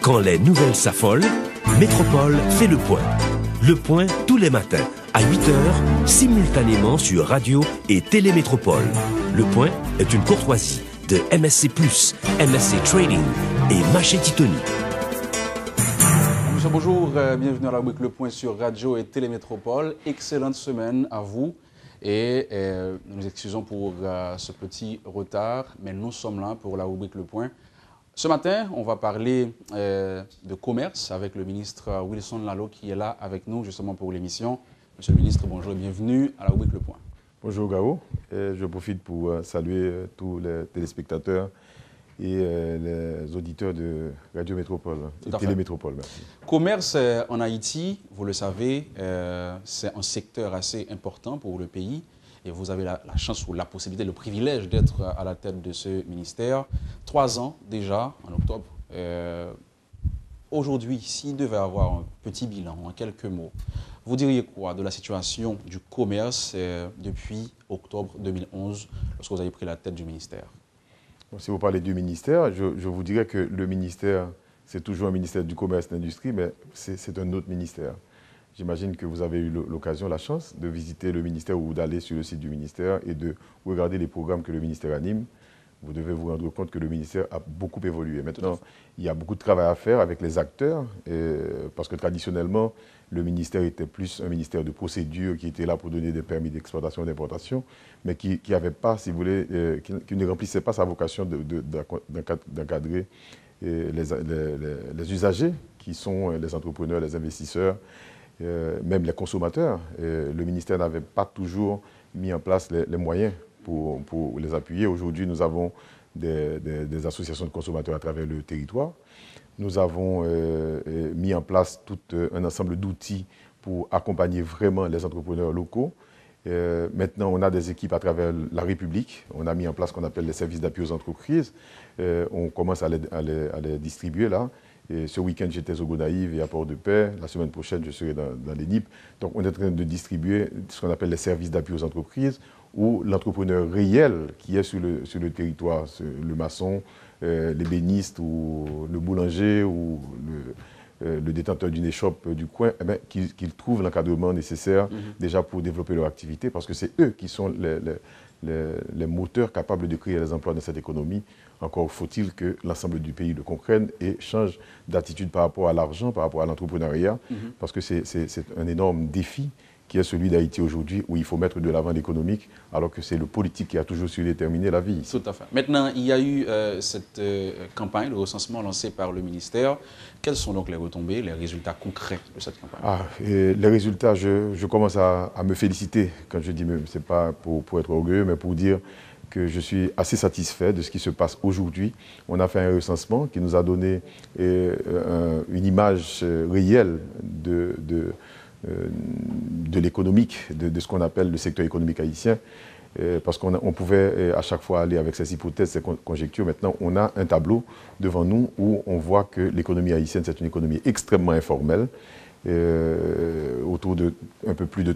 Quand les nouvelles s'affolent, Métropole fait le point. Le point tous les matins, à 8h, simultanément sur Radio et Télémétropole. Le point est une courtoisie de MSC+, MSC Trading et Maché Titoni. Bonjour, bienvenue à la rubrique Le Point sur Radio et Télémétropole. Excellente semaine à vous et nous nous excusons pour ce petit retard, mais nous sommes là pour la rubrique Le Point. Ce matin, on va parler de commerce avec le ministre Wilson Lallo qui est là avec nous justement pour l'émission. Monsieur le ministre, bonjour et bienvenue à la rubrique Le Point. Bonjour Gao, je profite pour saluer tous les téléspectateurs et les auditeurs de Radio Métropole et Télémétropole. Merci. Commerce en Haïti, vous le savez, c'est un secteur assez important pour le pays et vous avez la chance ou la possibilité, le privilège d'être à la tête de ce ministère. 3 ans déjà, en octobre. Aujourd'hui, s'il devait avoir un petit bilan, en quelques mots, vous diriez quoi de la situation du commerce depuis octobre 2011, lorsque vous avez pris la tête du ministère? Bon, si vous parlez du ministère, je vous dirais que le ministère, c'est toujours un ministère du commerce et de l'industrie, mais c'est un autre ministère. J'imagine que vous avez eu l'occasion, la chance de visiter le ministère ou d'aller sur le site du ministère et de regarder les programmes que le ministère anime. Vous devez vous rendre compte que le ministère a beaucoup évolué. Maintenant, il y a beaucoup de travail à faire avec les acteurs, parce que traditionnellement, le ministère était plus un ministère de procédure qui était là pour donner des permis d'exploitation et d'importation, mais qui n'avait pas, si vous voulez, qui ne remplissait pas sa vocation d'encadrer les usagers, qui sont les entrepreneurs, les investisseurs, même les consommateurs. Le ministère n'avait pas toujours mis en place les moyens pour les appuyer. Aujourd'hui, nous avons des associations de consommateurs à travers le territoire. Nous avons mis en place tout un ensemble d'outils pour accompagner vraiment les entrepreneurs locaux. Maintenant, on a des équipes à travers la République. On a mis en place ce qu'on appelle les services d'appui aux entreprises. On commence à les distribuer là. Et ce week-end, j'étais au Gonaïves et à Port-de-Paix. La semaine prochaine, je serai dans les NIP. Donc, on est en train de distribuer ce qu'on appelle les services d'appui aux entreprises, où l'entrepreneur réel qui est sur le territoire, le maçon, l'ébéniste ou le boulanger ou le détenteur d'une échoppe du coin, qu'ils trouvent l'encadrement nécessaire déjà pour développer leur activité, parce que c'est eux qui sont les moteurs capables de créer les emplois dans cette économie. Encore faut-il que l'ensemble du pays le comprenne et change d'attitude par rapport à l'argent, par rapport à l'entrepreneuriat, parce que c'est un énorme défi qui est celui d'Haïti aujourd'hui, où il faut mettre de l'avant l'économique, alors que c'est le politique qui a toujours su déterminer la vie. Tout à fait. Maintenant, il y a eu cette campagne, le recensement lancé par le ministère. Quelles sont donc les retombées, les résultats concrets de cette campagne? Les résultats, je commence à me féliciter. Quand je dis, ce n'est pas pour être orgueilleux, mais pour dire que je suis assez satisfait de ce qui se passe aujourd'hui. On a fait un recensement qui nous a donné une image réelle de l'économique, de ce qu'on appelle le secteur économique haïtien, parce qu'on pouvait à chaque fois aller avec ces hypothèses, ces conjectures. Maintenant, on a un tableau devant nous où on voit que l'économie haïtienne, c'est une économie extrêmement informelle. Autour de un peu plus de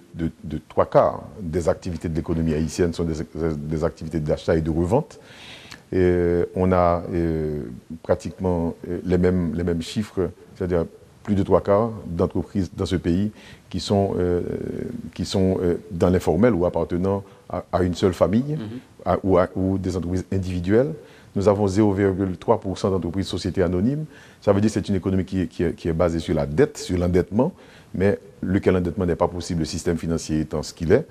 3/4 des activités de l'économie haïtienne sont des activités d'achat et de revente. On a pratiquement les mêmes chiffres, c'est-à-dire plus de 3/4 d'entreprises dans ce pays qui sont dans l'informel ou appartenant à une seule famille ou des entreprises individuelles. Nous avons 0,3% d'entreprises sociétés anonymes. Ça veut dire que c'est une économie qui est basée sur la dette, sur l'endettement, mais lequel endettement n'est pas possible, le système financier étant ce qu'il est.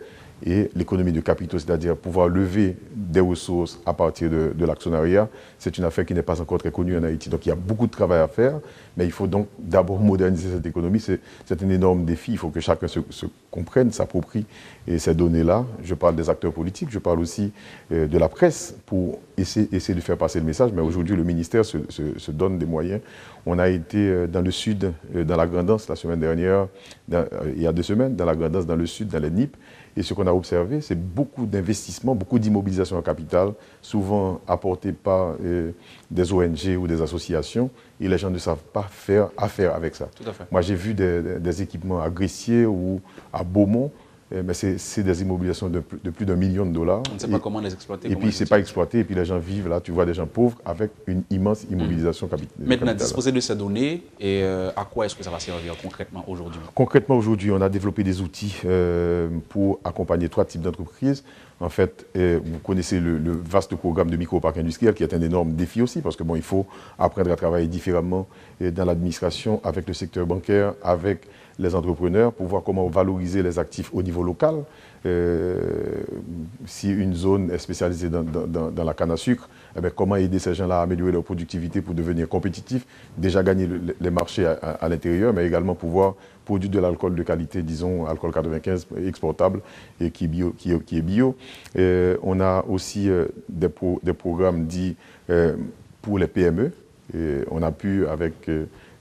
Et l'économie de capitaux, c'est-à-dire pouvoir lever des ressources à partir de l'actionnariat, c'est une affaire qui n'est pas encore très connue en Haïti. Donc il y a beaucoup de travail à faire, mais il faut donc d'abord moderniser cette économie. C'est un énorme défi. Il faut que chacun se comprenne, s'approprie ces données-là. Je parle des acteurs politiques, je parle aussi de la presse pour essayer de faire passer le message. Mais aujourd'hui, le ministère se donne des moyens. On a été dans le sud, dans la Grand'Anse la semaine dernière, il y a 2 semaines, dans la Grand'Anse, dans le sud, dans les NIP. Et ce qu'on a observé, c'est beaucoup d'investissements, beaucoup d'immobilisation en capital, souvent apportées par des ONG ou des associations, et les gens ne savent pas faire affaire avec ça. Tout à fait. Moi, j'ai vu des équipements à Gressier ou à Beaumont mais c'est des immobilisations de plus d'1 million de dollars. On ne sait pas comment les exploiter. Et puis, ce n'est pas exploité. Et puis, les gens vivent là. Tu vois des gens pauvres avec une immense immobilisation capitale. Maintenant, disposer de ces données, et à quoi est-ce que ça va servir concrètement aujourd'hui? Concrètement, aujourd'hui, on a développé des outils pour accompagner 3 types d'entreprises. En fait, vous connaissez le vaste programme de micro-parc industriel qui est un énorme défi aussi, parce que bon, il faut apprendre à travailler différemment dans l'administration, avec le secteur bancaire, avec les entrepreneurs, pour voir comment valoriser les actifs au niveau local. Si une zone est spécialisée dans la canne à sucre, eh bien, comment aider ces gens-là à améliorer leur productivité pour devenir compétitifs, déjà gagner les marchés à l'intérieur, mais également pouvoir produire de l'alcool de qualité, disons alcool 95 exportable et qui est bio. On a aussi des programmes dits pour les PME. Et on a pu, avec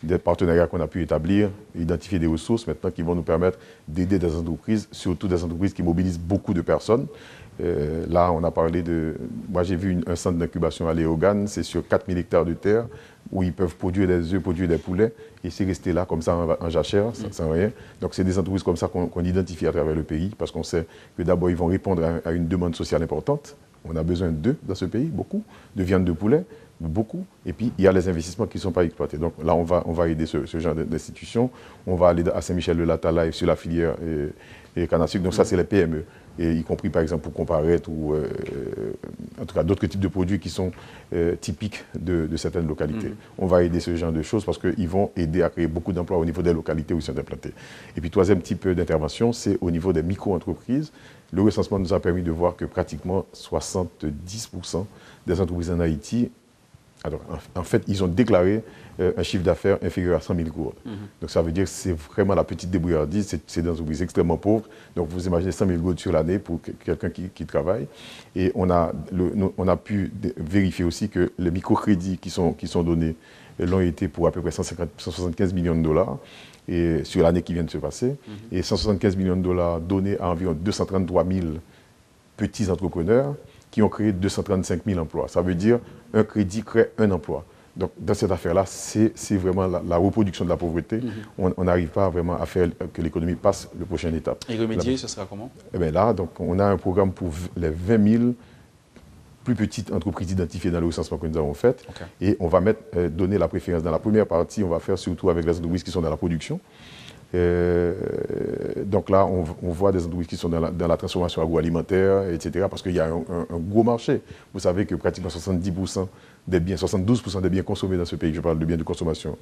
des partenariats qu'on a pu établir, identifier des ressources maintenant qui vont nous permettre d'aider des entreprises, surtout des entreprises qui mobilisent beaucoup de personnes. Là, on a parlé de... Moi, j'ai vu un centre d'incubation à Léogane, c'est sur 4000 hectares de terre où ils peuvent produire des œufs, produire des poulets, et c'est resté là comme ça en jachère, sans rien. Donc, c'est des entreprises comme ça qu'on identifie à travers le pays, parce qu'on sait que d'abord, ils vont répondre à une demande sociale importante. On a besoin d'œufs dans ce pays, beaucoup, de viande de poulet, beaucoup. Et puis, il y a les investissements qui ne sont pas exploités. Donc là, on va aider ce genre d'institutions. On va aller à Saint-Michel-de-Latalaï sur la filière et canne à sucre. Donc ça, c'est les PME. Et y compris, par exemple, pour comparaître ou en tout cas d'autres types de produits qui sont typiques de certaines localités. On va aider ce genre de choses parce qu'ils vont aider à créer beaucoup d'emplois au niveau des localités où ils sont implantés. Et puis, troisième type d'intervention, c'est au niveau des micro-entreprises. Le recensement nous a permis de voir que pratiquement 70% des entreprises en Haïti, alors, en fait, ils ont déclaré un chiffre d'affaires inférieur à 100 000 gourdes. Donc, ça veut dire que c'est vraiment la petite débrouillardise. C'est des entreprises extrêmement pauvres. Donc, vous imaginez 100 000 gourdes sur l'année pour quelqu'un qui travaille. Et on a pu vérifier aussi que les microcrédits qui sont donnés l'ont été pour à peu près 175 millions de dollars et sur l'année qui vient de se passer. Et 175 millions de dollars donnés à environ 233 000 petits entrepreneurs qui ont créé 235 000 emplois. Ça veut dire un crédit crée un emploi. Donc, dans cette affaire-là, c'est vraiment la reproduction de la pauvreté. On n'arrive pas vraiment à faire que l'économie passe la prochaine étape. Et remédier, ce sera comment? Eh bien là, donc, on a un programme pour les 20 000 plus petites entreprises identifiées dans le recensement que nous avons fait. Okay. Et on va donner la préférence. Dans la première partie, on va faire surtout avec les entreprises qui sont dans la production. Donc là, on voit des entreprises qui sont dans la transformation agroalimentaire, etc. Parce qu'il y a un gros marché. Vous savez que pratiquement 70% des biens, 72% des biens consommés dans ce pays, je parle de biens de consommation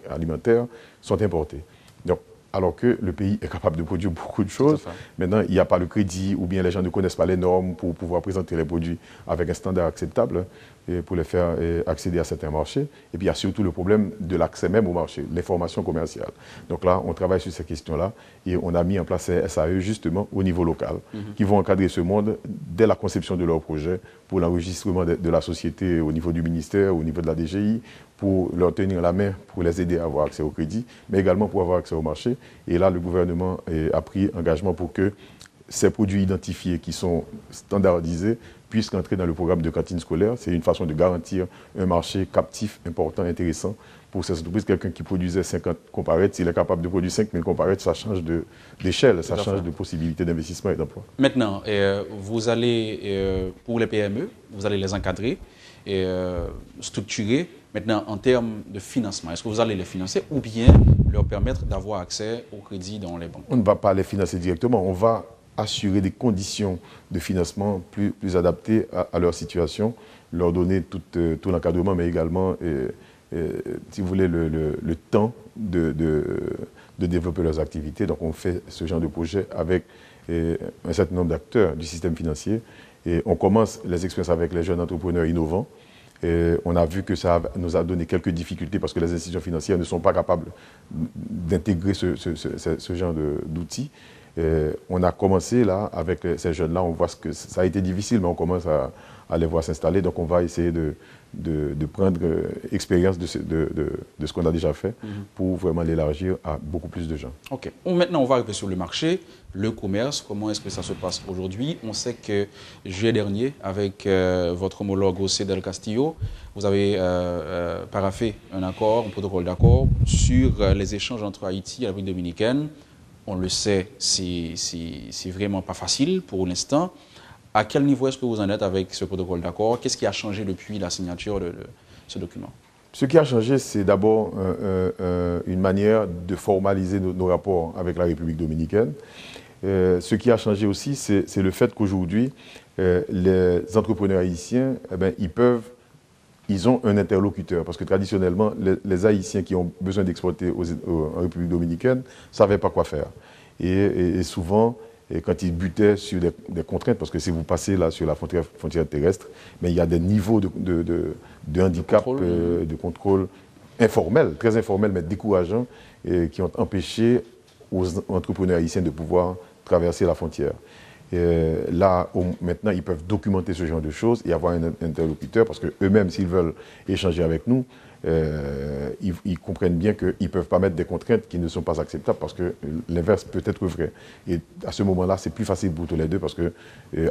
alimentaire, sont importés. Donc, alors que le pays est capable de produire beaucoup de choses. Maintenant, il n'y a pas le crédit ou bien les gens ne connaissent pas les normes pour pouvoir présenter les produits avec un standard acceptable et pour les faire accéder à certains marchés. Et puis, il y a surtout le problème de l'accès même au marché, l'information commerciale. Donc là, on travaille sur ces questions-là et on a mis en place ces SAE justement au niveau local qui vont encadrer ce monde dès la conception de leur projet pour l'enregistrement de la société au niveau du ministère, au niveau de la DGI, pour leur tenir la main, pour les aider à avoir accès au crédit, mais également pour avoir accès au marché. Et là, le gouvernement a pris engagement pour que ces produits identifiés qui sont standardisés puissent entrer dans le programme de cantine scolaire. C'est une façon de garantir un marché captif, important, intéressant pour ces entreprises. Quelqu'un qui produisait 50 comparettes, s'il est capable de produire 5 000 comparettes, ça change d'échelle, ça change de possibilités d'investissement et d'emploi. Maintenant, vous allez, pour les PME, vous allez les encadrer et structurer. Maintenant, en termes de financement, est-ce que vous allez les financer ou bien leur permettre d'avoir accès au crédit dans les banques? On ne va pas les financer directement. On va assurer des conditions de financement plus adaptées à leur situation, leur donner tout l'encadrement, mais également, si vous voulez, le temps de développer leurs activités. Donc, on fait ce genre de projet avec un certain nombre d'acteurs du système financier. Et on commence les expériences avec les jeunes entrepreneurs innovants. Et on a vu que ça nous a donné quelques difficultés parce que les institutions financières ne sont pas capables d'intégrer ce genre d'outils. On a commencé là avec ces jeunes-là, on voit que ça a été difficile, mais on commence à les voir s'installer. Donc on va essayer de prendre expérience de ce qu'on a déjà fait pour vraiment l'élargir à beaucoup plus de gens. Ok. Maintenant, on va arriver sur le marché, le commerce. Comment est-ce que ça se passe aujourd'hui? On sait que juillet dernier, avec votre homologue José del Castillo, vous avez paraphé un protocole d'accord sur les échanges entre Haïti et la République dominicaine on le sait, c'est vraiment pas facile pour l'instant. À quel niveau est-ce que vous en êtes avec ce protocole d'accord? Qu'est-ce qui a changé depuis la signature de ce document? Ce qui a changé, c'est d'abord une manière de formaliser nos rapports avec la République dominicaine. Ce qui a changé aussi, c'est le fait qu'aujourd'hui, les entrepreneurs haïtiens, ils ont un interlocuteur. Parce que traditionnellement, les Haïtiens qui ont besoin d'exporter en République dominicaine ne savaient pas quoi faire. Et souvent, quand ils butaient sur des contraintes, parce que si vous passez là sur la frontière terrestre, mais il y a des niveaux de handicap, de contrôle informel, très informel, mais décourageant, qui ont empêché aux entrepreneurs haïtiens de pouvoir traverser la frontière. Là, maintenant, ils peuvent documenter ce genre de choses et avoir un interlocuteur, parce qu'eux-mêmes, s'ils veulent échanger avec nous, ils comprennent bien qu'ils ne peuvent pas mettre des contraintes qui ne sont pas acceptables, parce que l'inverse peut être vrai. Et à ce moment-là, c'est plus facile pour tous les deux, parce que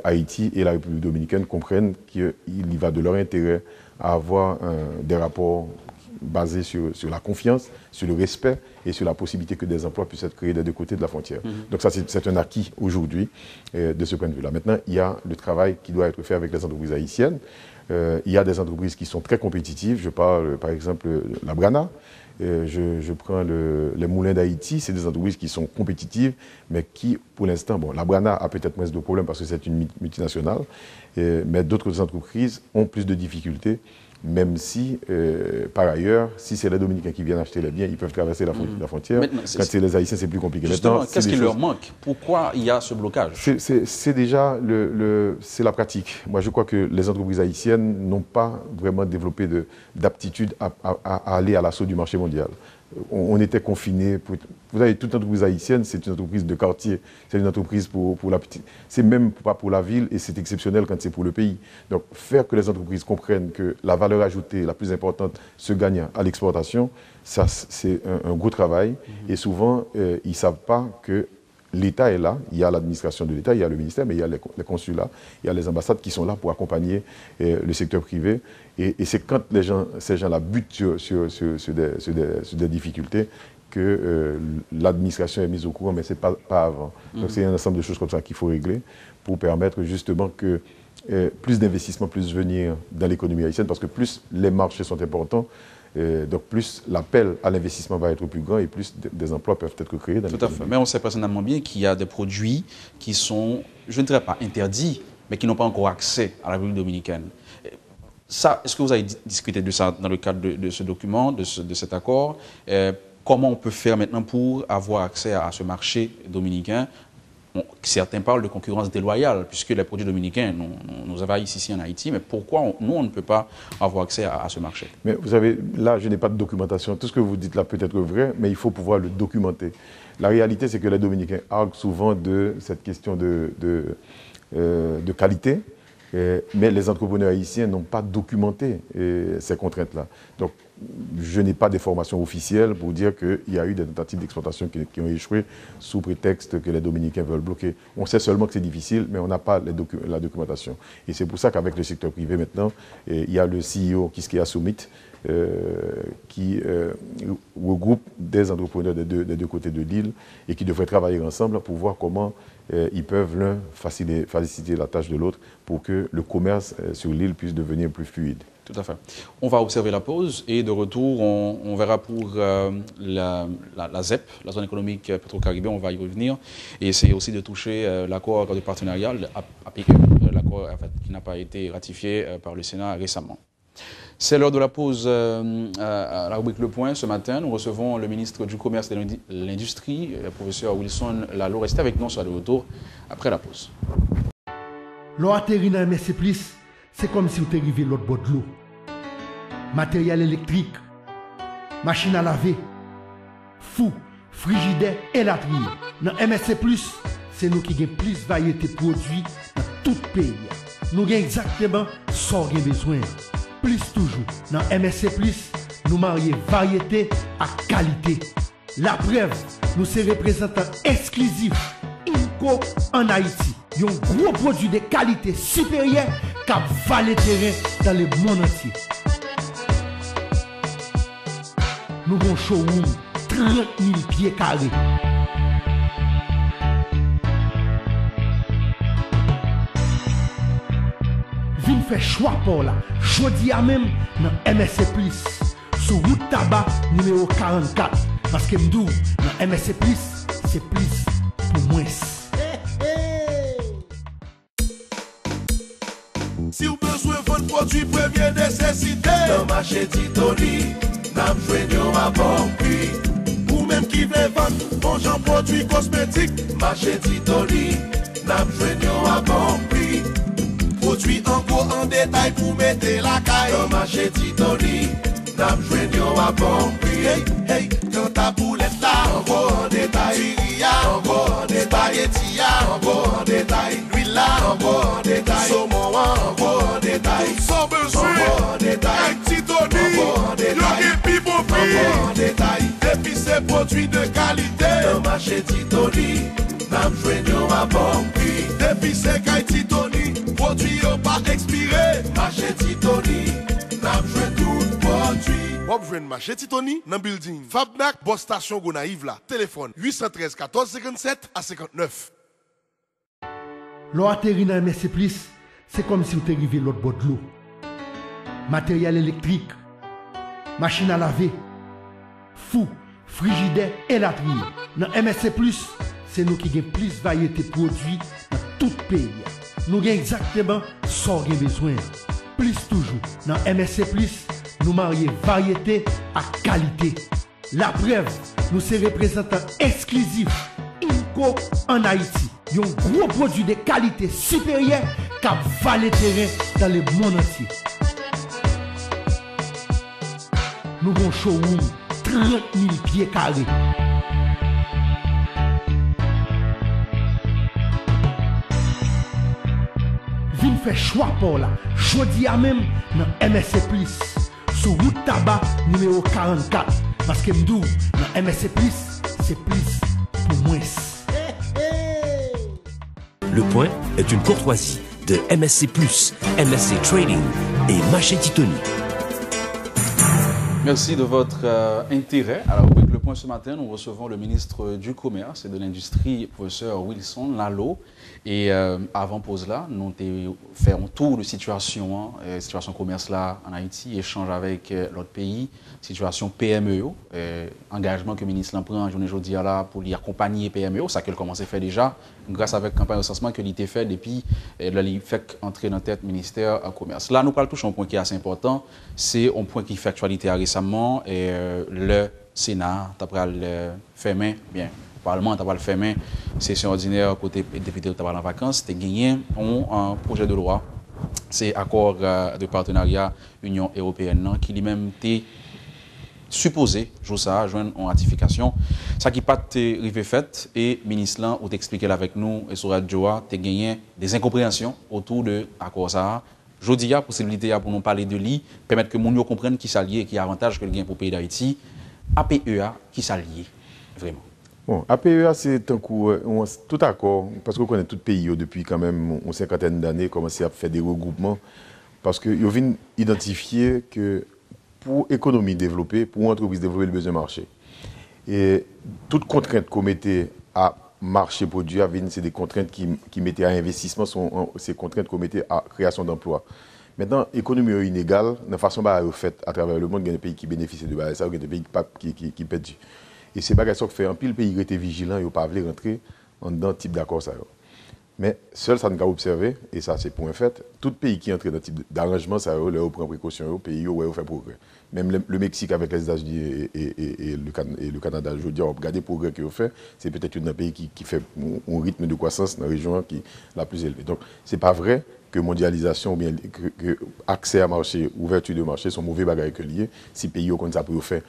Haïti et la République dominicaine comprennent qu'il y va de leur intérêt à avoir des rapports basés sur la confiance, sur le respect et sur la possibilité que des emplois puissent être créés des deux côtés de la frontière. Donc ça, c'est un acquis aujourd'hui de ce point de vue-là. Maintenant, il y a le travail qui doit être fait avec les entreprises haïtiennes. Il y a des entreprises qui sont très compétitives. Je parle, par exemple, de la Brana. Je prends les moulins d'Haïti. C'est des entreprises qui sont compétitives, mais qui, pour l'instant, bon, la Brana a peut-être moins de problèmes parce que c'est une multinationale, mais d'autres entreprises ont plus de difficultés, même si, par ailleurs, si c'est les Dominicains qui viennent acheter les biens, ils peuvent traverser la frontière. Maintenant, quand c'est les Haïtiens, c'est plus compliqué. Justement, qu'est-ce qui leur manque? Pourquoi il y a ce blocage? C'est déjà c'est la pratique. Moi, je crois que les entreprises haïtiennes n'ont pas vraiment développé d'aptitude à aller à l'assaut du marché mondial. On était confinés. Vous avez toute entreprise haïtienne, c'est une entreprise de quartier. C'est une entreprise pour la petite. C'est même pas pour la ville et c'est exceptionnel quand c'est pour le pays. Donc, faire que les entreprises comprennent que la valeur ajoutée la plus importante se gagne à l'exportation, ça, c'est un gros travail. Et souvent, ils ne savent pas que l'État est là. Il y a l'administration de l'État, il y a le ministère, mais il y a les consulats, il y a les ambassades qui sont là pour accompagner le secteur privé. Et c'est quand ces gens-là butent sur des difficultés que l'administration est mise au courant, mais ce n'est pas avant. Donc c'est un ensemble de choses comme ça qu'il faut régler pour permettre justement que plus d'investissements puissent venir dans l'économie haïtienne, parce que plus les marchés sont importants, donc plus l'appel à l'investissement va être plus grand et plus des emplois peuvent être créés dans l'économie. Tout à fait. Mais on sait personnellement bien qu'il y a des produits qui sont, je ne dirais pas interdits, mais qui n'ont pas encore accès à la République dominicaine. Ça, est-ce que vous avez discuté de ça dans le cadre de ce document, de cet accord? Comment on peut faire maintenant pour avoir accès à ce marché dominicain? Bon, certains parlent de concurrence déloyale, puisque les produits dominicains nous envahissent ici en Haïti, mais pourquoi nous, on ne peut pas avoir accès à ce marché? Mais vous savez, là, je n'ai pas de documentation. Tout ce que vous dites là peut être vrai, mais il faut pouvoir le documenter. La réalité, c'est que les Dominicains arguent souvent de cette question de qualité, mais les entrepreneurs haïtiens n'ont pas documenté ces contraintes-là. Donc, je n'ai pas d'informations officielles pour dire qu'il y a eu des tentatives d'exportation qui ont échoué sous prétexte que les Dominicains veulent bloquer. On sait seulement que c'est difficile, mais on n'a pas la documentation. Et c'est pour ça qu'avec le secteur privé maintenant, il y a le CEO Kiskeya Summit qui regroupe des entrepreneurs des deux côtés de l'île et qui devraient travailler ensemble pour voir comment ils peuvent l'un faciliter la tâche de l'autre pour que le commerce sur l'île puisse devenir plus fluide. Tout à fait. On va observer la pause et de retour, on verra pour la ZEP, la zone économique pétro-caribéenne, on va y revenir. Et essayer aussi de toucher l'accord de partenariat, l'accord qui n'a pas été ratifié par le Sénat récemment. C'est l'heure de la pause à la rubrique Le Point. Ce matin, nous recevons le ministre du Commerce et de l'Industrie, le professeur Wilson Lalo. Restez avec nous sur le retour après la pause. L'eau atterrit dans MSC+, c'est comme si vous étiez arrivé l'autre bord de l'eau. Matériel électrique, machine à laver, fou, frigidaire et latrier. Dans MSC+, c'est nous qui avons plus de variété de produits dans tout le pays. Nous avons exactement ce qu'on a besoin. Plus toujours. Dans MSC+, nous marions variété à qualité. La preuve, nous sommes représentants exclusifs INCO en Haïti. Un gros produit de qualité supérieure qui valent le terrain dans le monde entier. Nous avons un showroom 30 000 pieds carrés. faire choix pour là. Jodi à même dans MSC Plus. Sur route tabac numéro 44. Parce que m'dou, dans MSC Plus, c'est plus pour moins. Si vous besoin de votre produit première nécessité, dans marché Titoni, n'a besoin à bon prix. Ou même qui veut vendre, bon genre produits cosmétiques, marché Titoni, n'a besoin à bon prix. Produits en gros en détail pour mettre la caille, dans marché Titoni, n'a besoin à bon prix. Hey, hey, quand ta boulette là, en gros en détail, Syria, en gros en détail, Etia, en gros en détail, l'huile là, en gros en détail, saumon en gros en détail, sans besoin, en détail, Titoni, en détail, en détail, depuis ces produits de qualité, dans marché Titoni, n'a besoin à bon prix. Depuis ces cailles Titoni, produits pas expiré, marché Titoni, n'a besoin tout produit. Wap jwen marché Titoni dans building Fabnak, Boss Station Gonaïve là. Téléphone 813 14 57 à 59. L'eau atterri dans MSC Plus, c'est comme si vous étiez arrivé l'autre bord de l'eau. Matériel électrique, machine à laver, fou, frigidaire et latrine. Dans MSC Plus, c'est nous qui avons plus de variété de produits dans tout le pays. Nous avons exactement ce qu'on a besoin. Plus toujours. Dans MSC Plus, nous marions variété à qualité. La preuve, nous sommes représentants exclusifs INCO en Haïti. Un gros produit de qualité supérieure qui a valé terrain dans le monde entier. Nous avons un showroom 30 000 pieds carrés. Vin fait choix pour là. Jodi à même dans MSC Plus. Sur route tabac numéro 44. Parce que m'dou, dans MSC Plus, c'est plus pour moins. Le Point est une courtoisie de MSC+, MSC Trading et Marché Titoni. Merci de votre intérêt. Alors, avec Le Point ce matin, nous recevons le ministre du Commerce et de l'Industrie, professeur Wilson Lalo. Et avant pause là, nous faisons un tour de situation, situation commerce là en Haïti, échange avec l'autre pays, situation PME, engagement que le ministre prend journée aujourd'hui là pour lui accompagner PME, ça qu'elle commence à faire déjà, grâce à la campagne de recensement que l'IT fait depuis, il fait entrer dans la tête ministère du Commerce. Là, nous parlons toucher un point qui est assez important, c'est un point qui fait actualité récemment, et le Sénat, après le fait main, bien. Le Parlement a fait main, session ordinaire côté député qui en vacances, tu gagné un projet de loi, c'est accord de partenariat Union européenne qui lui-même était supposé, je ça, joindre en ratification. Ça qui pas arrivé fait et le ministre là ou t'expliquer avec nous et sur radio tu gagné des incompréhensions autour de accord ça. Jodi a possibilité pour nous parler de lui, permettre que moun yo comprenne qui s'allie et qui avantage que le gain pour le pays d'Haïti. APEA qui s'allie vraiment. Bon, APEA, c'est un coup, tout accord, parce qu'on connaît tout le pays depuis quand même une cinquantaine d'années, commencé à faire des regroupements, parce qu'ils viennent identifier que pour l'économie développée, pour l'entreprise développer, le besoin de marché. Et toutes contraintes qu'on mettait à marché produit, c'est des contraintes qui mettaient à investissement, ces contraintes qu'on mettait à création d'emplois. Maintenant, l'économie est inégale, de façon dont elle est faite à travers le monde, il y a des pays qui bénéficient de ça, il y a des pays qui perdent. Et c'est pas ça que fait un pile pays qui était vigilant, ils n'ont pas voulu rentrer dans ce type d'accord. Mais seul ça nous a observé, et ça c'est pour un fait, tout pays qui entre dans ce type d'arrangement, ça prend précaution, le pays fait progrès. Même le Mexique avec les États-Unis et le Canada, je veux dire, regardez le progrès qu'ils ont fait, c'est peut-être un pays qui fait un rythme de croissance dans la région qui est la plus élevée. Donc c'est pas vrai que mondialisation ou bien que accès à marché, ouverture de marché sont mauvais bagages que liés si pays au ça peut faire.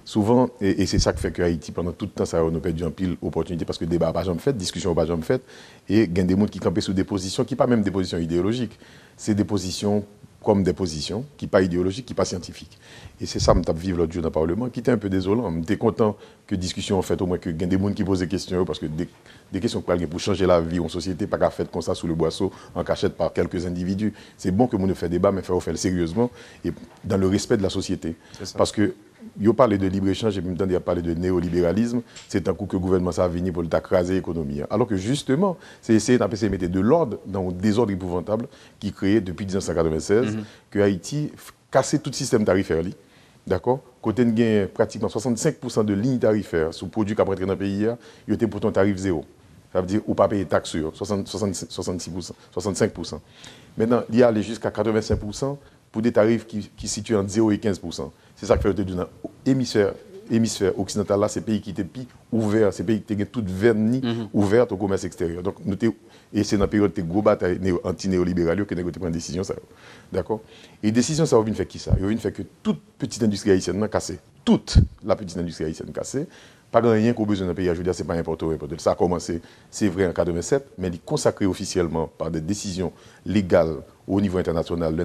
Souvent et c'est ça qui fait que Haïti pendant tout le temps ça a perdu en pile opportunité parce que débat pas jamais fait, discussion pas jamais fait et il y a des gens qui campent sous des positions qui pas même des positions idéologiques, c'est des positions comme des positions qui pas idéologiques, qui pas scientifiques. Et c'est ça que je vivre l'autre jour dans le Parlement, qui était un peu désolant. J'étais content que discussion en fait au moins que des gens qui posent des questions parce que des questions pour changer la vie en société, pas qu'à faire comme ça sous le boisseau en cachette par quelques individus. C'est bon que nous fassions débat, mais faire sérieusement et dans le respect de la société. Parce que il parle de libre-échange et en même temps, il a parlé de néolibéralisme. C'est un coup que le gouvernement ça va venir pour craser l'économie. Alors que justement, c'est essayer de mettre de l'ordre dans le désordre épouvantable qui créé depuis 1996, que Haïti cassait tout le système tarifaire. D'accord? Côté de gain pratiquement 65% de lignes tarifaires sur produits qui ont rentré dans le pays, il était pourtant tarif zéro. Ça veut dire ou pas payer taxe sur 66%, 65%. Maintenant, il y a allé jusqu'à 85% pour des tarifs qui situent entre 0 et 15%. C'est ça qui fait que dans l'hémisphère occidental, là, ces pays qui étaient plus ouverts, ces pays qui étaient toutes vernis ouvertes au commerce extérieur. Donc, et c'est dans la période de gros bataille anti-néolibérale que nous avons pris une décision. D'accord? Et décision, ça va faire qui ça? Il va faire que toute petite industrie haïtienne a cassé. Toute la petite industrie haïtienne a cassé. Pas rien qu'au besoin d'un pays, je veux dire, ce n'est pas important. Ça a commencé, c'est vrai, en 1987, mais il est consacré officiellement par des décisions légales au niveau international.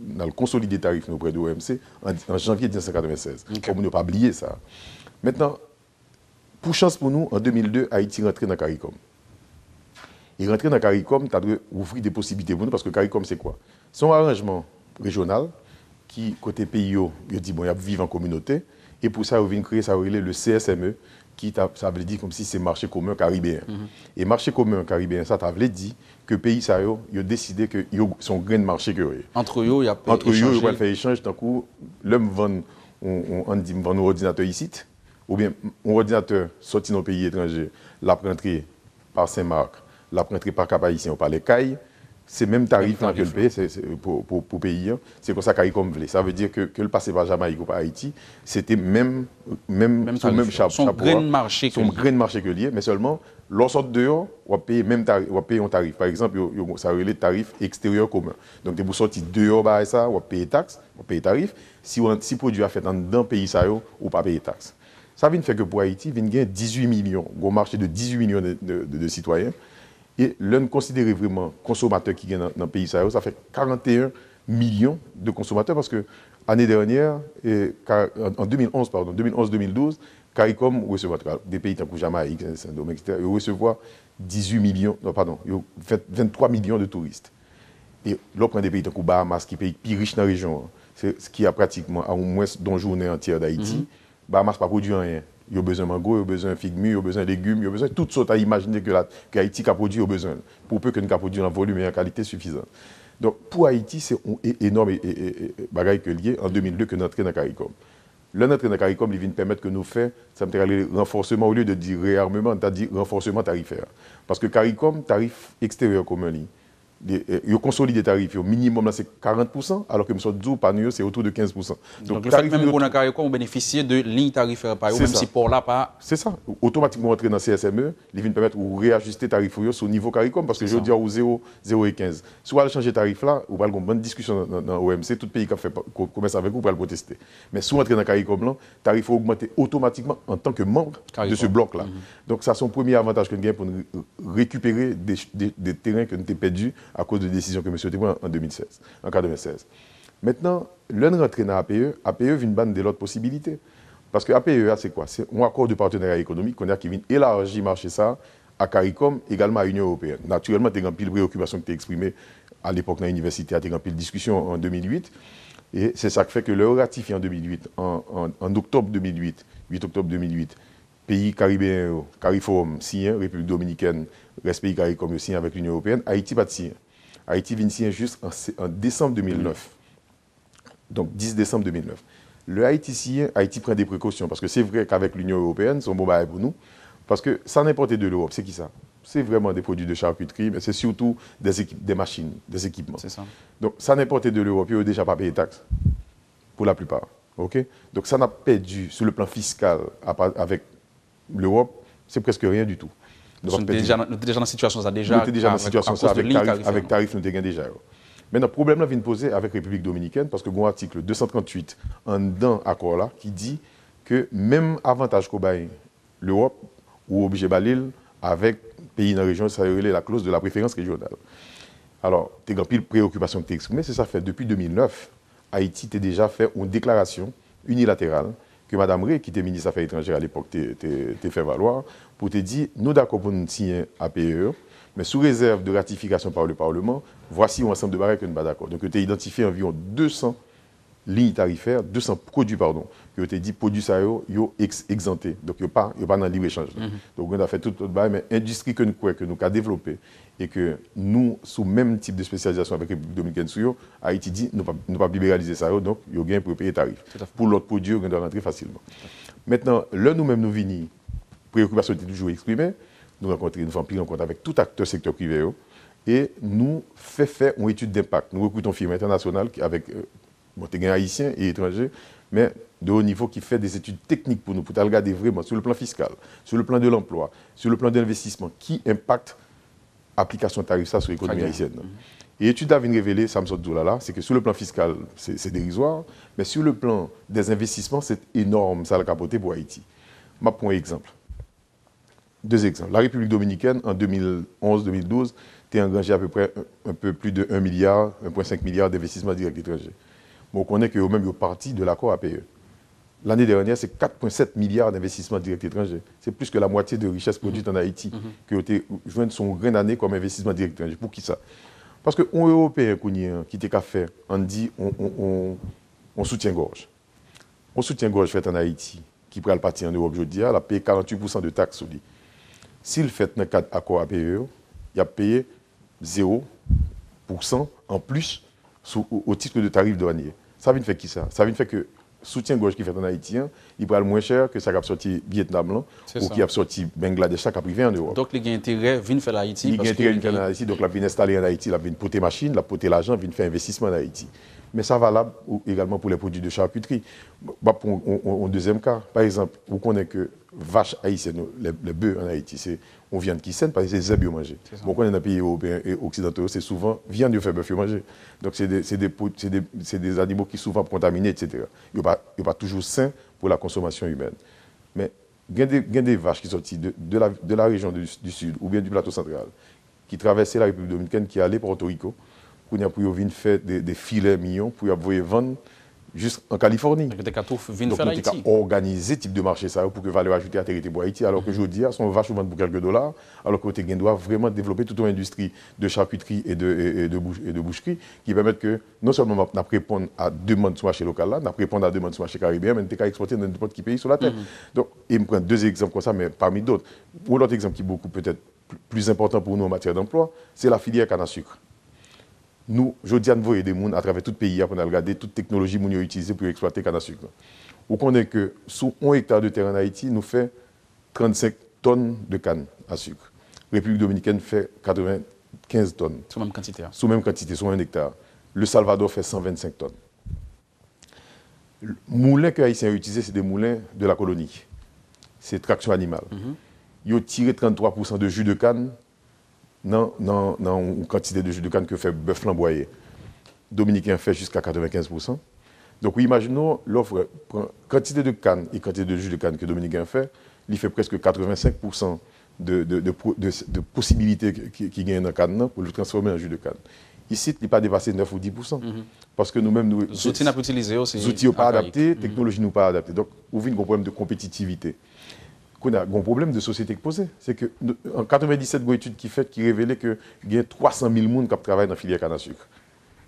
Dans le consolidé des tarifs auprès de l'OMC en janvier 1996. Okay. Comme ne pas oublier ça. Maintenant, pour chance pour nous, en 2002, Haïti rentré dans CARICOM. Et rentrer dans CARICOM, tu as ouvrir des possibilités pour nous, parce que CARICOM, c'est quoi? C'est un arrangement régional qui, côté pays, il dit, bon, il y a vivre en communauté. Et pour ça, il vient créer, ça le CSME, qui ça veut dire comme si c'est marché commun caribéen. Et marché commun caribéen, ça veut dire que le pays, ça, il a décidé que son grain de marché que entre eux, il y a pas entre eux, il va faire échange. D'un coup, l'homme vend un ordinateur ici, ou bien un ordinateur sorti dans le pays étranger, l'a rentré par Saint-Marc, l'a rentré par Cap-Haïtien ou par les Cailles. C'est le même tarif que le pays, pour le pays. C'est comme ça CARICOM voulait. Ça veut dire que le passé par Jamaïque ou par Haïti, c'était même chapeau. Son grain de marché que lié, mais seulement, lorsqu'on sort dehors, on va payer même tarif, on va payer un tarif. Par exemple, ça relève le tarif extérieur commun. Donc, vous sortir dehors, ça, on va payer taxe, on va payer tarif. Si le produit a fait dans le pays, ça, on ne va pas payer taxe. Ça vient faire que pour Haïti, il y a 18 millions, un marché de 18 millions de citoyens. Et l'un considéré vraiment consommateur qui est dans le pays, ça fait 41 millions de consommateurs parce que l'année dernière, en 2011-2012, CARICOM recevait des pays comme Jamaïque, Saint-Domingue, etc. Ils recevoir 23 millions de touristes. Et l'autre des pays comme Bahamas, qui est le pays plus riche dans la région, c'est ce qui a pratiquement au moins d'une journée entière d'Haïti. Bahamas n'a pas produit rien. Il y a besoin de mango, il y a besoin de figues mûres, il y a besoin de légumes, il y a besoin de toutes sortes à imaginer que Haïti a produit, il y a besoin. Pour peu que nous avons produit en volume et en qualité suffisante. Donc pour Haïti, c'est énorme bagaille que lié en 2002 que nous entrons dans CARICOM. Là, notre dans CARICOM, il vient permettre que nous fassions, ça me dit renforcement au lieu de dire réarmement, on a dit renforcement tarifaire. Parce que CARICOM, tarif extérieur commun, il consolide des tarifs, au minimum là c'est 40%, alors que M. Djou, par nous, c'est autour de 15%. Donc le fait même pour CARICOM, on bénéficie de lignes tarifaires par même si pour là pas. C'est ça. Automatiquement entrer dans le CSME, il vient permettre de réajuster les tarifs sur le niveau CARICOM, parce que je veux dire au 0 et 15. Si vous allez changer de tarif là, vous allez avoir une bonne discussion dans l'OMC, tout pays qui a fait commerce avec vous pour le protester. Mais si vous entrez dans le CARICOM, le tarif va augmenter automatiquement en tant que membre de ce bloc-là. Donc ça, c'est son premier avantage que nous avons pour récupérer des terrains que nous avons perdus à cause de décisions que M. Témoin en 2016. Maintenant, l'un rentré dans APE vient ban de l'autre possibilité. Parce que APE, c'est quoi? C'est un accord de partenariat économique qui vient élargir le marché ça à CARICOM, également à l'Union européenne. Naturellement, tu as une pile de préoccupations que tu as exprimées à l'époque dans l'université, tu as une pile de discussion en 2008. Et c'est ça qui fait que le ratifié en 2008, en octobre 2008, 8 octobre 2008, pays caribéens, CARIFORUM, signé, République dominicaine, reste pays CARICOM signé avec l'Union européenne, Haïti pas de signer. Haïti vient signer juste en décembre 2009. Donc 10 décembre 2009. Le Haïti signe, Haïti prend des précautions parce que c'est vrai qu'avec l'Union européenne, c'est un bon bail pour nous. Parce que sans importer de l'Europe, c'est qui ça? C'est vraiment des produits de charcuterie, mais c'est surtout des machines, des équipements. C'est ça. Donc ça n'importe de l'Europe, ils n'ont déjà pas payé de taxes. Pour la plupart. Okay? Donc ça n'a perdu sur le plan fiscal avec l'Europe, c'est presque rien du tout. Nous sommes déjà dans la situation ça déjà. Nous sommes déjà dans la situation ça avec tarif nous avons déjà. Maintenant, le problème là vient de poser avec la République dominicaine parce que bon article 238 en dans accord là qui dit que même avantage qu'au bail l'Europe ou obligé balil avec pays dans la région, ça relève la clause de la préférence régionale. Alors, tu as pile préoccupation que tu as exprimée, c'est ça fait depuis 2009, Haïti t'a déjà fait une déclaration unilatérale que Mme Rey, qui était ministre des Affaires étrangères à l'époque, t'a fait valoir pour te dire, nous d'accord pour nous signer APE, mais sous réserve de ratification par le Parlement, voici un ensemble de barrières que nous ne sommes pas d'accord. Donc, tu as identifié environ 200 lignes tarifaires, 200 produits, pardon, qui ont été dit produits ça yo exemptés. Donc, il n'y a pas dans le libre-échange. Donc, on a fait tout le bail, mais l'industrie que nous avons développée et que nous, sous le même type de spécialisation avec la République dominicaine, Haïti dit nous ne pas libéraliser ça, donc il y a gain pour payer tarif. Pour l'autre produit, on doit rentrer facilement. Maintenant, là, nous-mêmes, nous venons, préoccupation était toujours exprimée, nous rencontrons une rencontre avec tout acteur secteur privé et nous faisons une étude d'impact. Nous recrutons une firme internationale avec des haïtiens et étrangers, mais de haut niveau qui fait des études techniques pour nous, pour regarder vraiment sur le plan fiscal, sur le plan de l'emploi, sur le plan de l'investissement, qui impacte l'application tarif ça sur l'économie haïtienne. Et l'étude a révélé, ça me sort de là, c'est que sur le plan fiscal, c'est dérisoire, mais sur le plan des investissements, c'est énorme, ça a capoté pour Haïti. Je prends un exemple. 2 exemples. La République dominicaine, en 2011-2012, a engagé à peu près un peu plus de 1 milliard, 1,5 milliard d'investissements directs étrangers. Bon, on connaît qu'eux-mêmes sont partis de l'accord APE. L'année dernière, c'est 4,7 milliards d'investissements directs étrangers. C'est plus que la moitié de richesses produites en Haïti qui ont été jointes son grain d'année comme investissement direct étranger. Pour qui ça? Parce que les Européens qui étaient qu'à faire, on dit on soutient-gorge. On soutient-gorge fait en Haïti, qui pourrait le partir en Europe aujourd'hui, elle a payé 48% de taxes sur lui. S'il fait dans le cadre accord APE, il a payé 0% en plus au titre de tarif douanier. Ça vient de faire qui ça? Ça vient de faire que soutien-gorge qui fait en Haïtien, il pourrait moins cher que ça qui a sorti Vietnam là, ou qui a sorti Bangladesh, ça qui a privé en Europe. Donc, il y a intérêt de faire l'Haïti. Il y a intérêt de faire l'Haïti, donc il vient installer en Haïti, il vient porter machine, il porter l'argent, il vient faire investissement en Haïti. Mais ça valable également pour les produits de charcuterie. Pour un deuxième cas, par exemple, vous connaissez que vaches haïtiennes, les bœufs en Haïti, c'est on viande qui saigne parce que c'est zèbre à manger. Bon, quand on est dans les pays européens et occidentaux, c'est souvent viande de fait bœuf à manger. Donc c'est des animaux qui sont souvent contaminés, etc. Ils ne sont pas toujours sains pour la consommation humaine. Mais il y a des vaches qui sont sorties de la région du sud ou bien du plateau central, qui traversaient la République dominicaine, qui allaient à Porto Rico, pour venir faire des filets mignons pour pouvoir vendre jusqu'en Californie. Donc, nous avons organisé ce type de marché ça, pour que valeur ajoutée à territoire pour Haïti, alors que je dis, son vache vend pour quelques dollars, alors que nous doit vraiment développer toute une industrie de charcuterie et de boucherie qui permettent que non seulement nous répondre à demandes sur le marché local, nous répondre à demandes sur le marché caribéen, mais nous pouvons exporter dans n'importe quel pays sur la terre. Donc, il me prend 2 exemples comme ça, mais parmi d'autres. Ou l'autre exemple qui est beaucoup peut-être plus important pour nous en matière d'emploi, c'est la filière canne à sucre. Nous, je dis à nous des gens à travers tout le pays pour regarder toute technologie que nous utilisons pour exploiter canne à sucre. Vous connaissez que sous 1 hectare de terre en Haïti, nous fait 35 tonnes de canne à sucre. La République dominicaine fait 95 tonnes. Sous même quantité. Sous même quantité, sur 1 hectare. Le Salvador fait 125 tonnes. Les moulins que les Haïtiens ont utilisés, c'est des moulins de la colonie. C'est traction animale. Ils ont tiré 33% de jus de canne dans une quantité de jus de canne que fait bœuf flamboyé. Dominicain fait jusqu'à 95%. Donc, imaginons l'offre, quantité de canne et quantité de jus de canne que Dominicain fait, il fait presque 85% de possibilités qui gagnent dans la canne pour le transformer en jus de canne. Ici, il n'est pas dépassé 9 ou 10%. Parce que nous-mêmes, nous. Les outils n'a pas utilisé aussi. Les outils n'ont pas adapté, la technologie n'a pas adapté. Donc, on vit un problème de compétitivité. On a un problème de société qui posé. C'est qu'en 97, il y a une étude qui révélait qu'il y a 300 000 personnes qui travaillent dans la filière canne à sucre.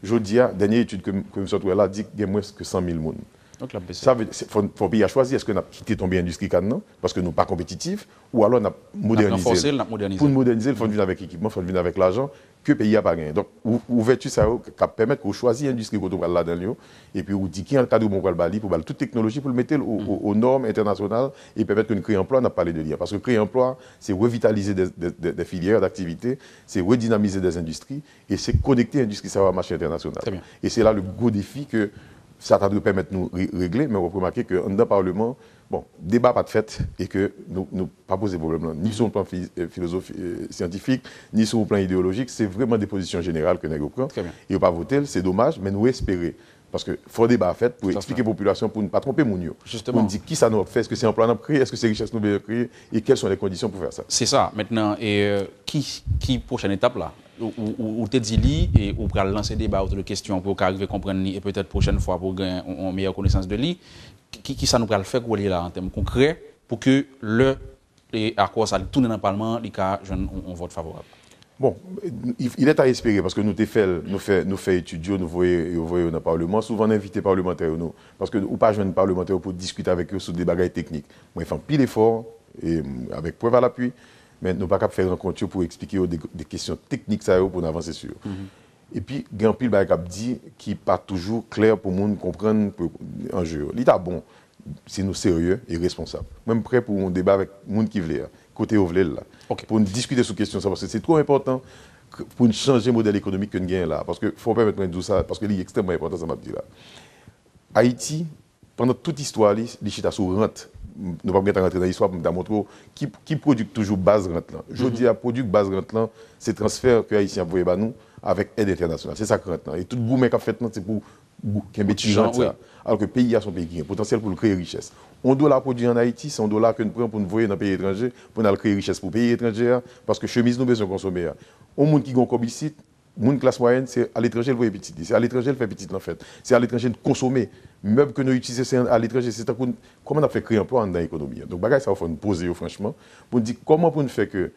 Je dis, la dernière étude que M. Souela dit qu'il y a moins que 100 000 personnes. Donc, ça veut dire qu'il faut payer à choisir. Est-ce qu'on a quitté ton bien industrie canne parce que nous ne sommes pas compétitifs ou alors on a modernisé. Pour moderniser, il faut venir avec l'équipement, il faut venir avec l'argent que le pays n'a pas gagné. Donc, ouverture, ça va permettre qu'on choisisse l'industrie qu'on va là-dedans et puis on dit qui est le cadre où on va le bali pour toute technologie pour le mettre aux normes internationales et permettre que nous créions emploi, on a parlé de lien. Parce que créer emploi, c'est revitaliser des filières d'activité, c'est redynamiser des industries et c'est connecter l'industrie sur le marché international. Et c'est là le gros défi que ça doit permettre de nous régler, mais on va remarquer que dans le Parlement, bon, débat pas de fait et que nous ne pas poser de problème, ni sur le plan philosophique, scientifique, ni sur le plan idéologique. C'est vraiment des positions générales que nous avons. Et on pas voter, c'est dommage, mais nous espérer. Parce qu'il faut débat fait pour expliquer à la population, pour ne pas tromper mon yo. Justement. Pour nous dire qui ça nous fait, est-ce que c'est un plan à créer, est-ce que c'est richesse nous devons créer, et quelles sont les conditions pour faire ça. C'est ça. Maintenant, et qui prochaine étape là? Ou te dit et ou pour lancer des débats autour de questions pour arriver à comprendre et peut-être prochaine fois pour gagner une meilleure connaissance de lui, qui ça nous va le faire pour aller là en termes concrets pour que le accord ça tourne dans le Parlement, il y a un vote favorable. Bon, il est à espérer parce que nous fait étudier, nous voyons dans le Parlement, souvent invités parlementaires, nous, parce que ou pas jeunes parlementaires pour discuter avec eux sur des bagages techniques. Moi, ils font pile effort, et avec preuve à l'appui, mais nous ne pouvons pas faire rencontre pour expliquer des questions techniques ça, pour avancer sur. Et puis, il y a un pile bagage dit qui n'est pas toujours clair pour nous comprendre l'enjeu. L'État, bon, c'est nous sérieux et responsables. Même prêt pour un débat avec les gens qui veulent. Côté Ovlel, là, pour nous discuter sur question, parce que c'est trop important pour nous changer le modèle économique que nous gagnons là. Parce qu'il ne faut pas mettre tout ça, parce que c'est extrêmement important, ça m'a dit là. Haïti, pendant toute l'histoire, les chita sous rente. Nous ne pouvons pas rentrer dans l'histoire pour nous montrer qui produit toujours base rente là. Je dis à produire base rente là, c'est transfert que Haïtien envoyé à nous avec aide internationale. C'est ça que rente là. Et tout le boom qu'a fait c'est pour qu'il y ait un ça. Alors que le pays a son pays qui a un potentiel pour créer richesse. On doit la produire en Haïti, c'est un dollar que nous prenons pour nous voyer dans le pays étranger, pour nous créer richesse pour le pays étranger, parce que chemise nous besoin de consommer. Au monde qui a comme ici, monde classe moyenne, c'est à l'étranger le voyer petit. C'est à l'étranger le fait petit en fait. C'est à l'étranger de consommer. Meubles que nous utilisons c'est à l'étranger, c'est comment on a fait créer un emploi dans l'économie. Donc bagage ça faut nous poser franchement pour nous dire comment pour nous faire que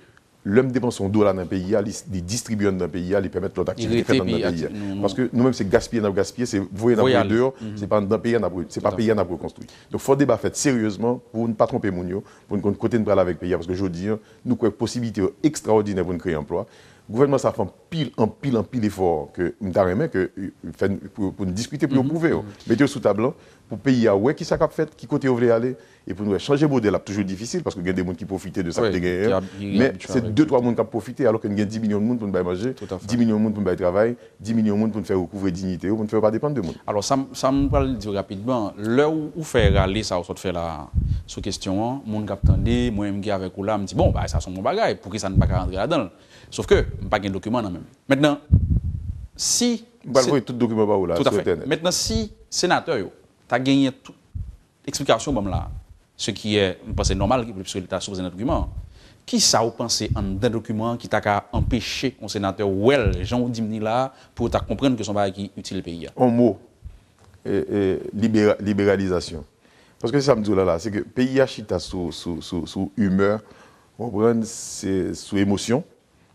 l'homme dépense son dollar dans le pays, les distribuer dans le pays, les permettre l'autre activité de faire dans le pays. Parce que nous-mêmes, c'est gaspiller, c'est voyer dans le dehors, c'est pas dans le pays, c'est pas pays à construire. Donc, il faut débat fait sérieusement pour ne pas tromper Mounio, pour ne côté de parler avec le pays. Parce que je dis, nous avons une possibilité extraordinaire pour créer un emploi. Le gouvernement, ça fait un pile effort que nous avons pour nous discuter, pour nous prouver. Mettez sous table pour le pays, ouais, qui ça a fait, qui côté vous voulez aller. Et pour nous changer de modèle, c'est toujours difficile parce qu'il y a des gens qui profitent de ça. Mais c'est 2-3 personnes qui ont profité alors qu'il y a 10 millions de monde pour nous manger, 10 millions de monde pour nous travailler, 10 millions de monde pour nous faire recouvrer dignité, pour ne faire pas dépendre de monde. Alors, ça me parle dire rapidement. Là où faire aller ça, on fait la sous question, mon cap tendé, moi je avec ou là, me dit bon bah ça sont mon bagage, pour que ça ne pas rentrer là-dedans. Sauf que pas de document même. Maintenant si tout document pas là, tout à fait. Maintenant si sénateur tu as gagné toute explication bon là. Ce qui est, c'est normal, puisque l'État a supposé un document. Qui ça vous pensez en un document qui t'a empêché un sénateur Jean Dimni là pour comprendre que son bagage qui utile le pays? Un mot, libéralisation. Parce que ça me dit là, c'est que le pays a chita sous humeur, sous émotion,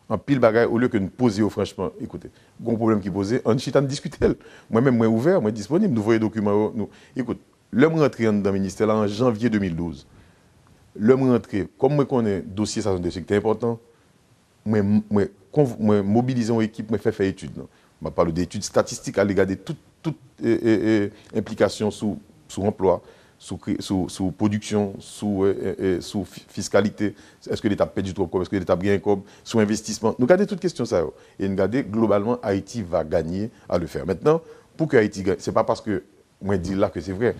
en pile bagaille, au lieu que nous posions franchement, écoutez, un problème qui posait, on chita discuter. Moi-même, moi ouvert, moi disponible, nous voyons les documents. Écoute, l'homme rentré dans le ministère en janvier 2012. L'homme rentré, comme moi connais le dossier, ça c'est important, moi mobiliser une équipe, moi faire études. Je parle d'études statistiques, à regarder toute implication sous emploi, sous production, sous fiscalité. Est-ce que l'État paie du trop comme, est-ce que l'État bien comme, sous investissement. Nous regardons toutes questions ça. Et nous regardons globalement, Haïti va gagner à le faire. Maintenant, pour que Haïti gagne, ce n'est pas parce que moi je dis là que c'est vrai.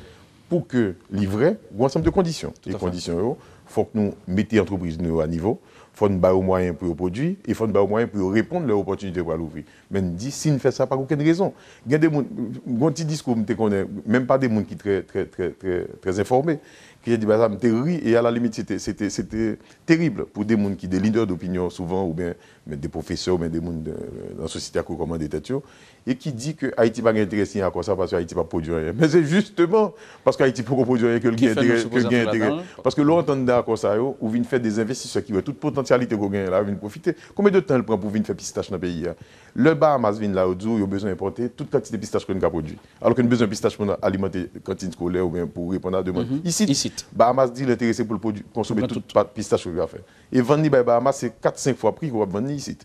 Pour que livrer, il y a un ensemble de conditions. Les conditions, il faut que nous mettions l'entreprise à niveau, il faut que nous ayons moyens pour produire, et il faut que nous ayons moyens pour répondre à leurs opportunités pour l'ouvrir. Mais nous disons, si nous faisons ça, pas aucune raison. Il y a des gens, un petit discours, même pas des gens qui sont très informés, qui disent, bah, ça me ri, et à la limite, c'était terrible pour des gens qui sont des leaders d'opinion souvent, ou bien des professeurs, ou bien des gens dans la société à recommander des têtes, et qui dit que Haïti n'a pas intéressé à quoi ça parce que Haïti n'a pas produit rien. Mais c'est justement parce qu'Haïti ne peut pas produire rien que le gain intérêt. Parce que l'on entend d'accord ça, ou vient faire des investisseurs qui ont toute potentialité qu'on gagne là, viennent profiter. Combien de temps il prend pour venir faire pistache dans le pays? Le Bahamas vient là, il a besoin d'importer toute quantité de pistache qu'on a produit. Alors qu'on a besoin de pistache pour alimenter la cantine scolaire ou bien pour répondre à la demande. Ici, Bahamas dit l'intéressé pour consommer toute pistache qu'on a fait. Et vendre Bahamas, c'est 4-5 fois prix qu'on va vendre ici.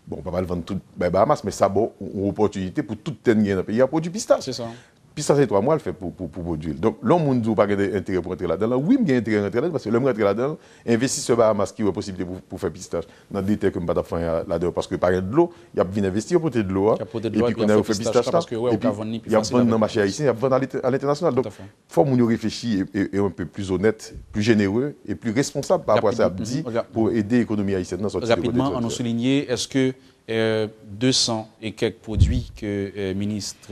Bon, on ne va pas le vendre tout Bahamas, mais ça a une opportunité pour tout le monde dans le pays à produire pistache. C'est ça. Pistache, c'est 3 mois, elle fait pour produire. Donc, l'homme n'a pas d'intérêt pour entrer là-dedans. Oui, il y a intérêt à entrer là-dedans, parce que l'homme rentre là-dedans, investit sur Bahamas qui a la possibilité pour faire pistache dans des terres que je ne peux pas faire là-dedans, parce que par exemple, de l'eau, il y a bien investi pour de l'eau. Et puis, on a fait pistache là. Et puis, il y a vendre dans le marché haïtien, il y a vendre à l'international. Donc, il faut que nous réfléchissions et un peu plus honnête, plus généreux et plus responsable par rapport à ça, pour aider l'économie haïtienne dans cette situation. Rapidement, on a souligné, est-ce que 200 et quelques produits que le ministre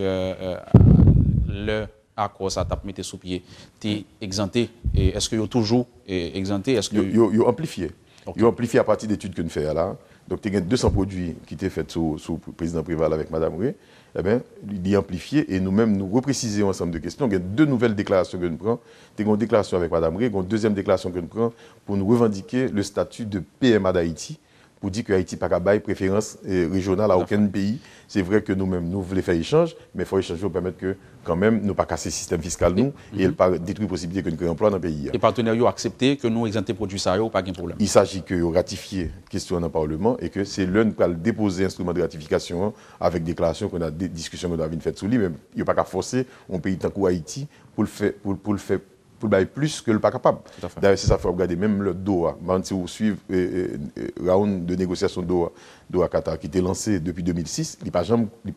le accord ça t'a mis sous pied, t'es exempté. Est-ce que vous toujours exempté? Est-ce que vous amplifié? Vous amplifié à partir d'études que nous faisons là. Donc, il y a 200 produits qui étaient faits sous le président Préval avec Mme Ré. Eh bien, il est amplifié et nous-mêmes, nous reprécisons un ensemble de questions. Il y a 2 nouvelles déclarations que nous prenons. Il y a une déclaration avec Mme Ré, il y a une deuxième déclaration que nous prenons pour nous revendiquer le statut de PMA d'Haïti, pour dire que Haïti n'a pas de préférence régionale à aucun pays. C'est vrai que nous-mêmes, nous voulons faire échange, mais il faut échanger pour permettre que, quand même, nous ne pas casser le système fiscal, nous, et ne pas détruire la possibilité que nous créons emploi dans le pays. Les partenaires ont accepté que nous exemptions les produits ça, pas de problème. Il s'agit que ratifier la question dans le Parlement et que c'est l'un qui va déposer l'instrument de ratification avec déclaration qu'on a des discussions qu'on a faites sur lui, mais il n'y a pas qu'à forcer un pays tant qu'Haïti pour le faire. Pour le plus que le pas capable. D'ailleurs, c'est ça qu'il faut regarder, même le Doha. Si vous suivez le round de négociation Doha-Qatar qui était lancé depuis 2006, il n'a pas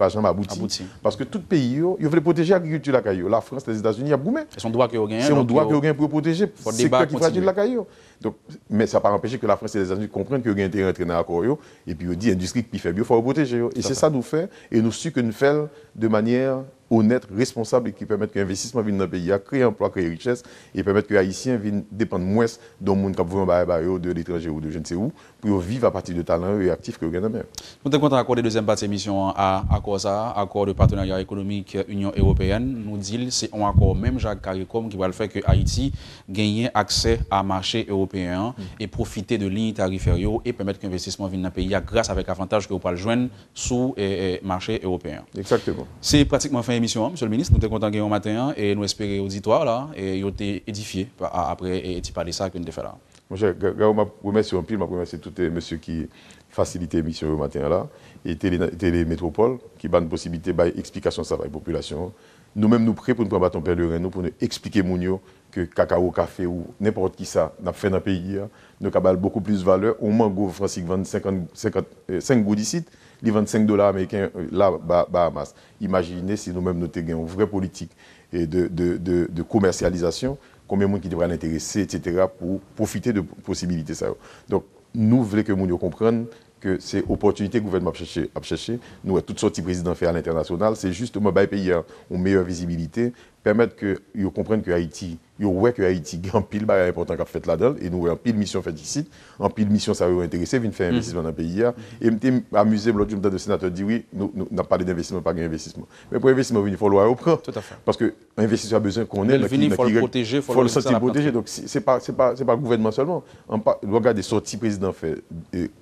jamais abouti. Parce que tout pays, il veut protéger l'agriculture de la caillou. La France, les États-Unis, il y a beaucoup. C'est un droit qu'il y a gagné. C'est un droit qu'il y a gagné pour protéger le secteur qui fragile de la caillou. Donc, mais ça n'a pas empêché que la France et les États-Unis comprennent qu'il y a intérêt à entrer dans l'accord. Et puis, il dit l'industrie qui fait mieux, il faut protéger. Et c'est ça nous fait. Et nous su que nous faisons de manière honnête, responsable et qui permettent que l'investissement vienne dans le pays, créer emploi, créer richesse et permettre que les Haïtiens viennent dépendre moins d'un monde qui a de l'étranger ou de je ne sais où, pour vivre à partir de talents et actifs que vous avez dans la mer. Nous sommes contents d'accorder deuxième partie de l'émission à COSA, accord de partenariat économique Union européenne. Nous disons que c'est un accord, même Jacques Caricom, qui va le faire que Haïti gagne accès à marché européen et profiter de lignes tarifaires et permettre que l'investissement vienne dans le pays grâce avec l'avantage que vous pouvez le joindre sous le marché européen. Exactement. C'est pratiquement fin émission, Monsieur le ministre. Nous sommes contents de gagner matin et nous espérons auditoire là et ils ont été édifiés après et tu parles ça que nous avons fait là. Mon cher, je remercie un peu, je remercie tous les messieurs qui facilitent l'émission au matin là et Télé Métropole qui donne une possibilité d'explication ça à la population. Nous-mêmes nous prêts pour nous prendre un pèlerin pour nous expliquer mounio que cacao, café ou n'importe qui ça n'a fait dans le pays, nous avons beaucoup plus de valeur. Au mango français vend 5 gouttes d'ici. Les $25 américains là, Bahamas. Imaginez si nous-mêmes nous avons une vraie politique de commercialisation, combien de monde qui devrait l'intéresser, etc., pour profiter de possibilités. Ça. Donc, nous voulons que nous comprenions que c'est l'opportunité que le gouvernement a cherché. Nous avons toutes sortes de présidents fait à l'international. C'est justement pour pays une meilleure visibilité, permettre que ils comprennent que Haïti, ils voient que Haïti a un pile de important qu'a fait là-dedans et nous avons un pile de mission fait ici, un pile de mission ça va intéresser, venir faire investissement dans le pays. Et je me amusé l'autre jour, le sénateur dit oui, nous n'avons pas d'investissement, pas d'investissement. Mais pour l'investissement, il faut le reprendre. Tout à fait. Parce que l'investisseur a besoin qu'on ait. Il faut le protéger, il faut le sentir protéger. Donc ce n'est pas le gouvernement seulement. On regarde des sorties président fait,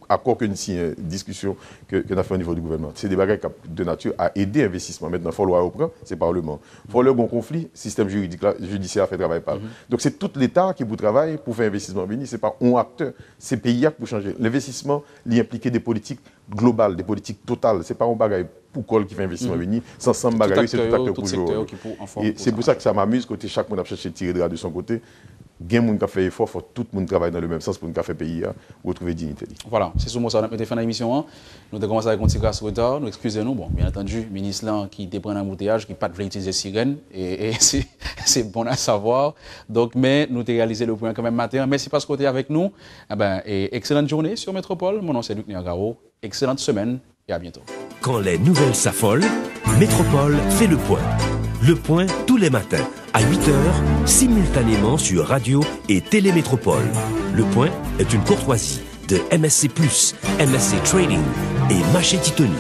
accord que nous signons, discussion que nous avons fait au niveau du gouvernement. C'est des bagages de nature à aider l'investissement. Maintenant, il faut le reprendre, c'est le Parlement. Il faut le bon conflit, système judiciaire fait travail par. Donc c'est tout l'État qui vous travaille pour faire investissement. Ce n'est pas un acteur, c'est le pays qui changer. L'investissement, il implique des politiques globales, des politiques totales. Ce n'est pas un bagage pour col qui fait investissement sans bagaille, c'est tout acteur pour jouer. Et c'est pour ça que ça m'amuse, côté chaque monde a cherché de tirer de son côté. Gen moun qui a fait effort, faut tout le monde travaille dans le même sens pour nous faire pays retrouver dignité. Voilà, c'est sur moi ça on a fait fin l'émission. Nous avons commencé avec un petit grâce retard, nous excusez-nous. Bon, bien entendu, le ministre là qui dépend d'un embouteillage, qui pas de utiliser sirène et c'est bon à savoir. Donc mais nous avons réalisé le point quand même matin. Merci parce que vous êtes avec nous. Et excellente journée sur Métropole. Mon nom c'est Luc Niagaro. Excellente semaine et à bientôt. Quand les nouvelles s'affolent, Métropole fait le point. Le point tous les matins à 8h, simultanément sur Radio et Télémétropole. Le point est une courtoisie de MSC+, MSC Trading et Machete Tony.